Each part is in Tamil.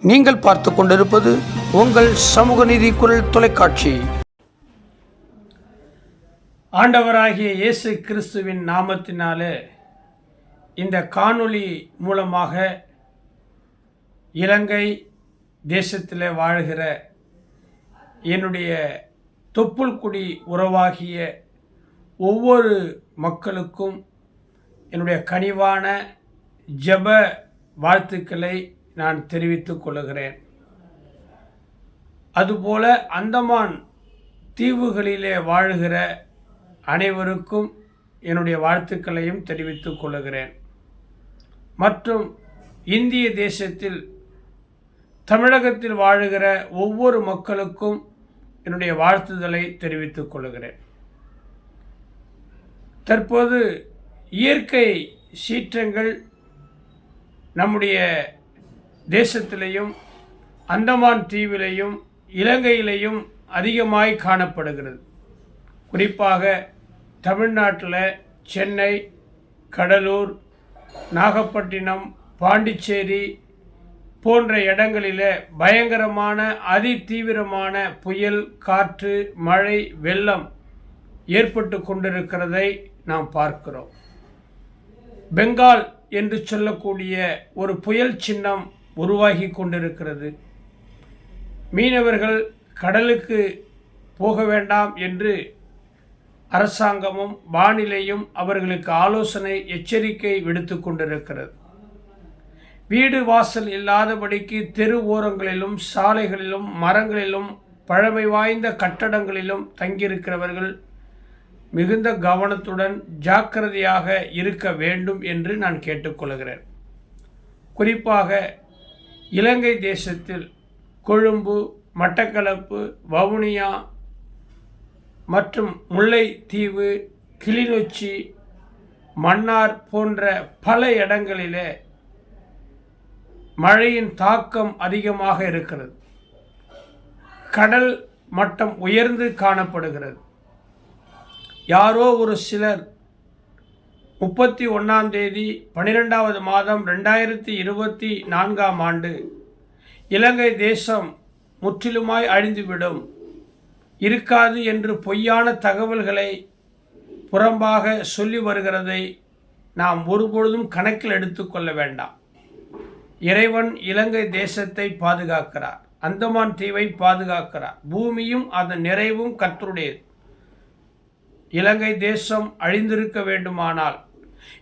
நீங்கள் பார்த்து கொண்டிருப்பது உங்கள் சமூக நீதி குரல் தொலைக்காட்சி. ஆண்டவராகிய இயேசு கிறிஸ்துவின் நாமத்தினாலே இந்த காணொளி மூலமாக இலங்கை தேசத்தில் வாழ்கிற என்னுடைய தொப்புள்குடி உறவாகிய ஒவ்வொரு மக்களுக்கும் என்னுடைய கனிவான ஜெப வாழ்த்துக்களை நான் தெரிவித்துக் கொள்கிறேன். அதுபோல அந்தமான் தீவுகளிலே வாழ்கிற அனைவருக்கும் என்னுடைய வாழ்த்துக்களையும் தெரிவித்துக் கொள்கிறேன். மற்றும் இந்திய தேசத்தில் தமிழகத்தில் வாழுகிற ஒவ்வொரு மக்களுக்கும் என்னுடைய வாழ்த்துதலை தெரிவித்துக் கொள்கிறேன். தற்போது இயற்கை சீற்றங்கள் நம்முடைய தேசத்திலேயும் அந்தமான் தீவிலையும் இலங்கையிலையும் அதிகமாய் காணப்படுகிறது. குறிப்பாக தமிழ்நாட்டில் சென்னை, கடலூர், நாகப்பட்டினம், பாண்டிச்சேரி போன்ற இடங்களில் பயங்கரமான அதிதீவிரமான புயல், காற்று, மழை, வெள்ளம் ஏற்பட்டு கொண்டிருக்கிறதை நாம் பார்க்கிறோம். பெங்கால் என்று சொல்லக்கூடிய ஒரு புயல் சின்னம் உருவாகி கொண்டிருக்கிறது. மீனவர்கள் கடலுக்கு போக வேண்டாம் என்று அரசாங்கமும் வானிலையும் அவர்களுக்கு ஆலோசனை எச்சரிக்கை விடுத்து கொண்டிருக்கிறது. வீடு வாசல் இல்லாதபடிக்கு தெரு ஓரங்களிலும் சாலைகளிலும் மரங்களிலும் பழமை வாய்ந்த கட்டடங்களிலும் தங்கியிருக்கிறவர்கள் மிகுந்த கவனத்துடன் ஜாக்கிரதையாக இருக்க வேண்டும் என்று நான் கேட்டுக்கொள்கிறேன். குறிப்பாக இலங்கை தேசத்தில் கொழும்பு, மட்டக்களப்பு, வவுனியா மற்றும் முல்லைத்தீவு, கிளிநொச்சி, மன்னார் போன்ற பல இடங்களிலே மழையின் தாக்கம் அதிகமாக இருக்கிறது. கடல் மட்டம் உயர்ந்து காணப்படுகிறது. யாரோ ஒரு சிலர் 31 12வது மாதம் 2024 இலங்கை தேசம் முற்றிலுமாய் அழிந்துவிடும், இருக்காது என்று பொய்யான தகவல்களை புறம்பாக சொல்லி வருகிறதை நாம் ஒருபொழுதும் கணக்கில் எடுத்துக்கொள்ள வேண்டாம். இறைவன் இலங்கை தேசத்தை பாதுகாக்கிறார், அந்தமான் தீவை பாதுகாக்கிறார். பூமியும் அதன் நிறைவும் கர்த்தருடையது. இலங்கை தேசம் அழிந்திருக்க வேண்டுமானால்,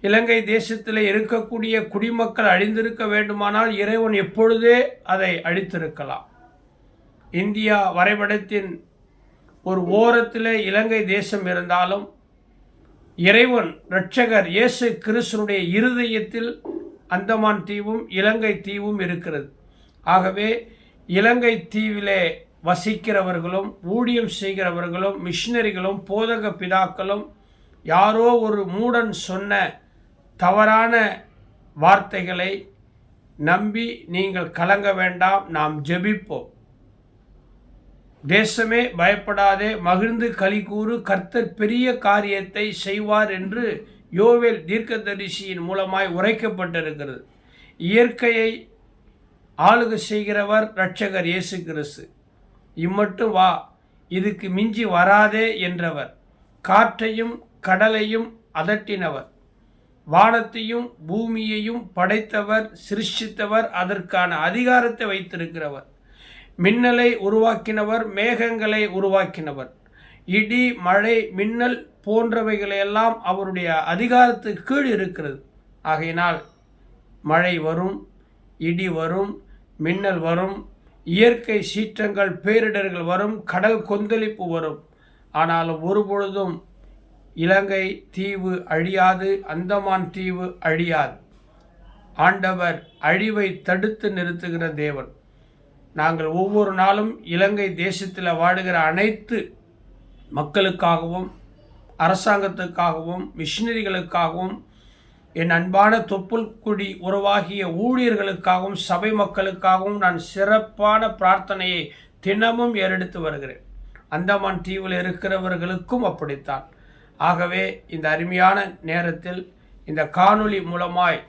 இலங்கை தேசத்தில் இருக்கக்கூடிய குடிமக்கள் அழிந்திருக்க வேண்டுமானால் இறைவன் எப்பொழுதே அதை அழித்திருக்கலாம். இந்தியா வரைபடத்தின் ஒரு ஓரத்தில் இலங்கை தேசம் இருந்தாலும் இறைவன் இரட்சகர் இயேசு கிறிஸ்துனுடைய இருதயத்தில் அந்தமான் தீவும் இலங்கை தீவும் இருக்கிறது. ஆகவே இலங்கை தீவிலே வசிக்கிறவர்களும் ஊழியம் செய்கிறவர்களும் மிஷினரிகளும் போதக பிதாக்களும் யாரோ ஒரு மூடன் சொன்ன தவறான வார்த்தைகளை நம்பி நீங்கள் கலங்க வேண்டாம். நாம் ஜெபிப்போம். தேசமே பயப்படாதே, மகிழ்ந்து களிகூறு, கர்த்தர் பெரிய காரியத்தை செய்வார் என்று யோவேல் தீர்க்கதரிசியின் மூலமாய் உரைக்கப்பட்டிருக்கிறது. இயற்கையை ஆளுகை செய்கிறவர் இரட்சகர் இயேசு கிறிஸ்து. இம்மட்டும் வா, இதுக்கு மிஞ்சி வராதே என்றவர். காற்றையும் கடலையும் அதட்டினவர், வானத்தையும் பூமியையும் படைத்தவர், சிருஷ்டித்தவர், அதற்கான அதிகாரத்தை வைத்திருக்கிறவர். மின்னலை உருவாக்கினவர், மேகங்களை உருவாக்கினவர். இடி, மழை, மின்னல் போன்றவைகளையெல்லாம் அவருடைய அதிகாரத்துக்கு கீழ் இருக்கிறது. ஆகையினால் மழை வரும், இடி வரும், மின்னல் வரும், இயற்கை சீற்றங்கள், பேரிடர்கள் வரும், கடல் கொந்தளிப்பு வரும். ஆனாலும் ஒருபொழுதும் இலங்கை தீவு அழியாது, அந்தமான் தீவு அழியாது. ஆண்டவர் அழிவை தடுத்து நிறுத்துகிற தேவன். நாங்கள் ஒவ்வொரு நாளும் இலங்கை தேசத்தில் வாழுகிற அனைத்து மக்களுக்காகவும் அரசாங்கத்துக்காகவும் மிஷினரிகளுக்காகவும் என் அன்பான தொப்புள்குடி உறவாகிய ஊழியர்களுக்காகவும் சபை மக்களுக்காகவும் நான் சிறப்பான பிரார்த்தனையை தினமும் ஏறெடுத்து வருகிறேன். அந்தமான் தீவில் இருக்கிறவர்களுக்கும் அப்படித்தான். ஆகவே இந்த அருமையான நேரத்தில் இந்த காணொளி மூலமாய்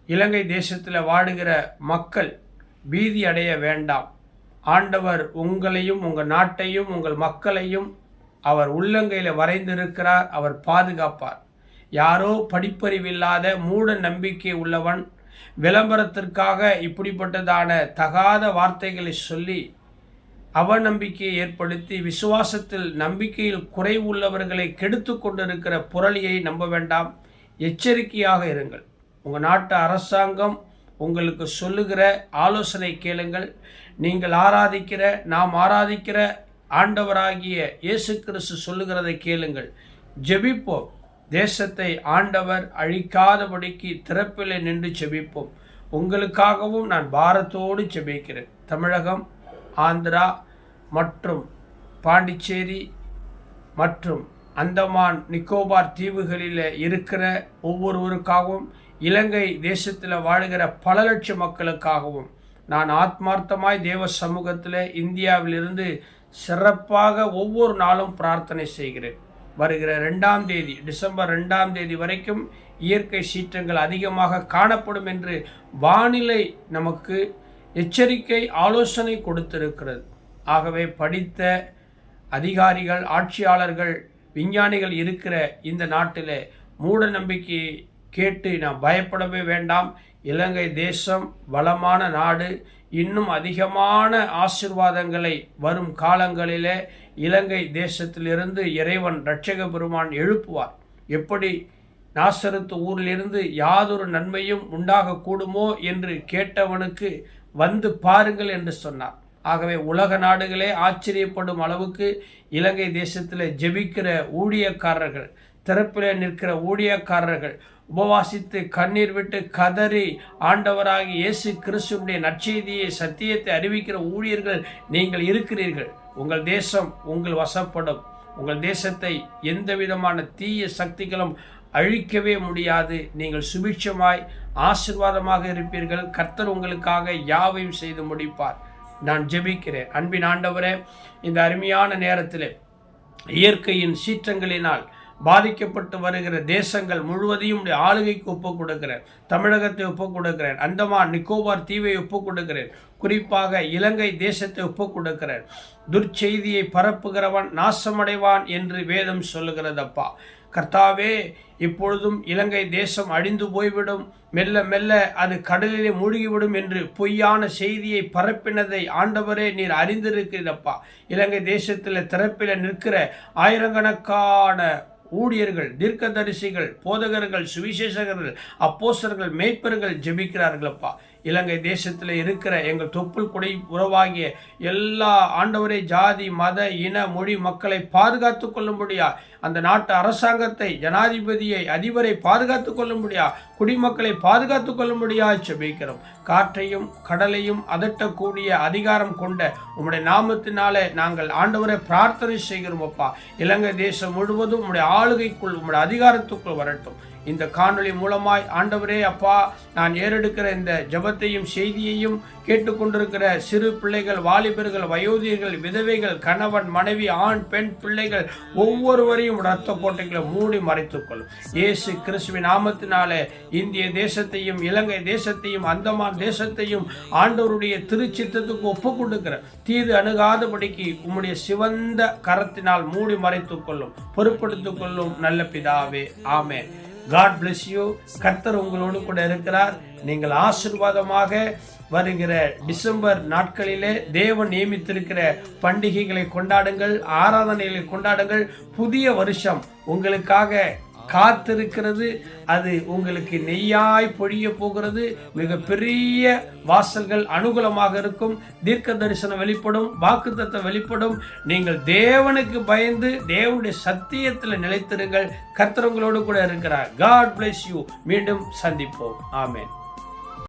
இலங்கை தேசத்தில் வாழுகிற மக்கள் பீதி அடைய வேண்டாம். ஆண்டவர் உங்களையும் உங்கள் நாட்டையும் உங்கள் மக்களையும் அவர் உள்ளங்கையில் வரைந்திருக்கிறார். அவர் பாதுகாப்பார். யாரோ படிப்பறிவில்லாத மூட நம்பிக்கை உள்ளவன் விளம்பரத்திற்காக இப்படிப்பட்டதான தகாத வார்த்தைகளை சொல்லி அவநம்பிக்கையை ஏற்படுத்தி விசுவாசத்தில் நம்பிக்கையில் குறைவு உள்ளவர்களை கெடுத்து கொண்டிருக்கிற புரளியை நம்ப வேண்டாம். எச்சரிக்கையாக இருங்கள். உங்கள் நாட்டு அரசாங்கம் உங்களுக்கு சொல்லுகிற ஆலோசனை கேளுங்கள். நீங்கள் ஆராதிக்கிற நாம் ஆராதிக்கிற ஆண்டவராகிய இயேசு கிறிஸ்து சொல்லுகிறதை கேளுங்கள். ஜெபிப்போம். தேசத்தை ஆண்டவர் அழிக்காதபடிக்கு திறப்பிலே நின்று ஜெபிப்போம். உங்களுக்காகவும் நான் பாரத்தோடு ஜெபிக்கிறேன். தமிழகம், ஆந்திரா மற்றும் பாண்டிச்சேரி மற்றும் அந்தமான் நிக்கோபார் தீவுகளில் இருக்கிற ஒவ்வொருவருக்காகவும், இலங்கை தேசத்தில் வாழ்கிற பல லட்சம் மக்களுக்காகவும் நான் ஆத்மார்த்தமாய் தேவ சமூகத்தில் இந்தியாவிலிருந்து சிறப்பாக ஒவ்வொரு நாளும் பிரார்த்தனை செய்கிறேன். வருகிற 2ஆம் தேதி, டிசம்பர் 2ஆம் தேதி வரைக்கும் இயற்கை சீற்றங்கள் அதிகமாக காணப்படும் என்று வானிலை நமக்கு எச்சரிக்கை ஆலோசனை கொடுத்திருக்கிறது. ஆகவே படித்த அதிகாரிகள், ஆட்சியாளர்கள், விஞ்ஞானிகள் இருக்கிற இந்த நாட்டில் மூட நம்பிக்கையை கேட்டு நாம் பயப்படவே வேண்டாம். இலங்கை தேசம் வளமான நாடு. இன்னும் அதிகமான ஆசீர்வாதங்களை வரும் காலங்களிலே இலங்கை தேசத்திலிருந்து இறைவன் இரட்சக பெருமான் எழுப்புவார். எப்படி நாசரத்து ஊரிலிருந்து யாதொரு நன்மையும் உண்டாக கூடுமோ என்று கேட்டவனுக்கு வந்து பாருங்கள் என்று சொன்னார். ஆகவே உலக நாடுகளே ஆச்சரியப்படும் அளவுக்கு இலங்கை தேசத்தில் ஜெபிக்கிற ஊழியக்காரர்கள், திறப்பில் நிற்கிற ஊழியக்காரர்கள், உபவாசித்து கண்ணீர் விட்டு கதறி ஆண்டவராகி இயேசு கிறிஸ்துவினுடைய நற்செய்தியை, சத்தியத்தை அறிவிக்கிற ஊழியர்கள் நீங்கள் இருக்கிறீர்கள். உங்கள் தேசம் உங்கள் வசப்படும். உங்கள் தேசத்தை எந்த விதமான தீய சக்திகளும் அழிக்கவே முடியாது. நீங்கள் சுபிட்சமாய் ஆசீர்வாதமாக இருப்பீர்கள். கர்த்தர் உங்களுக்காக யாவையும் செய்து முடிப்பார். நான் ஜெபிக்கிறேன். அன்பின் ஆண்டவரே, இந்த அருமையான நேரத்தில் இயற்கையின் சீற்றங்களினால் பாதிக்கப்பட்டு வருகிற தேசங்கள் முழுவதையும் ஆளுகைக்கு ஒப்புக் கொடுக்கிறேன். தமிழகத்தை ஒப்புக் கொடுக்கிறேன். அந்தமான் நிக்கோபார் தீவை ஒப்புக் கொடுக்கிறேன். குறிப்பாக இலங்கை தேசத்தை ஒப்புக் கொடுக்கிறேன். துர்ச்செய்தியை பரப்புகிறவன் நாசமடைவான் என்று வேதம் சொல்லுகிறதப்பா. கர்த்தாவே, இப்பொழுதும் இலங்கை தேசம் அழிந்து போய்விடும், மெல்ல மெல்ல அது கடலிலே மூழ்கிவிடும் என்று பொய்யான செய்தியை பரப்பினதை ஆண்டவரே நீர் அறிந்திருக்கிறதப்பா. இலங்கை தேசத்தில் திறப்பில் நிற்கிற ஆயிரக்கணக்கான ஊழியர்கள், தீர்க்கதரிசிகள், போதகர்கள், சுவிசேஷகர்கள், அப்போஸ்தலர்கள், மேய்ப்பர்கள் ஜெபிக்கிறார்களப்பா. இலங்கை தேசத்தில் இருக்கிற எங்கள் தொப்புள் கொடை உறவாகிய எல்லா ஆண்டவரே ஜாதி, மத, இன, மொழி மக்களை பாதுகாத்து கொள்ளும்படியா, அந்த நாட்டு அரசாங்கத்தை, ஜனாதிபதியை, அதிபரை பாதுகாத்து கொள்ளும்படியா, குடிமக்களை பாதுகாத்து கொள்ளும்படியா ஜெபிக்கிறோம். காற்றையும் கடலையும் அதட்டக்கூடிய அதிகாரம் கொண்ட உம்முடைய நாமத்தினாலே நாங்கள் ஆண்டவரை பிரார்த்தனை செய்கிறோம் அப்பா. இலங்கை தேசம் முழுவதும் உம்முடைய ஆளுகைக்குள், உம்முடைய அதிகாரத்துக்குள் வரட்டும். இந்த காணொளி மூலமாய் ஆண்டவரே அப்பா, நான் ஏறெடுக்கிற இந்த ஜெபத்தையும் செய்தியையும் கேட்டுக்கொண்டிருக்கிற சிறு பிள்ளைகள், வாலிபர்கள், வயோதிகர்கள், விதவைகள், கணவன், மனைவி, ஆண், பெண் பிள்ளைகள் ஒவ்வொருவரையும் இரத்த கோட்டைகளை மூடி மறைத்துக்கொள்ளும். இயேசு கிறிஸ்துவின் நாமத்தினாலே இந்திய தேசத்தையும் இலங்கை தேசத்தையும் அந்தமான் தேசத்தையும் ஆண்டவருடைய திருச்சித்தத்துக்கு ஒப்புக் கொடுக்கிற தீது அணுகாதபடிக்கு உம்முடைய சிவந்த கரத்தினால் மூடி மறைத்துக்கொள்ளும், பொறுப்படுத்திக் கொள்ளும் நல்ல பிதாவே. ஆமென். God bless you. கர்த்தர் உங்களோடு கூட இருக்கிறார். நீங்கள் ஆசீர்வாதமாக வருகிற டிசம்பர் நாட்களிலே தேவன் நியமித்திருக்கிற பண்டிகைகளை கொண்டாடுங்கள், ஆராதனைகளை கொண்டாடுங்கள். புதிய வருஷம் உங்களுக்காக காத்திருக்கிறது. அது உங்களுக்கு நெய்யாய் பொழிய போகிறது. மிக பெரிய வாசல்கள் அனுகூலமாக இருக்கும். தீர்க்க தரிசனம் வெளிப்படும், வாக்குத்தத்தம் வெளிப்படும். நீங்கள் தேவனுக்கு பயந்து தேவனுடைய சத்தியத்தில் நிலைத்திருங்கள். கர்த்தர் உங்களோடு கூட இருக்கிறார். God bless you. மீண்டும் சந்திப்போம். ஆமென்.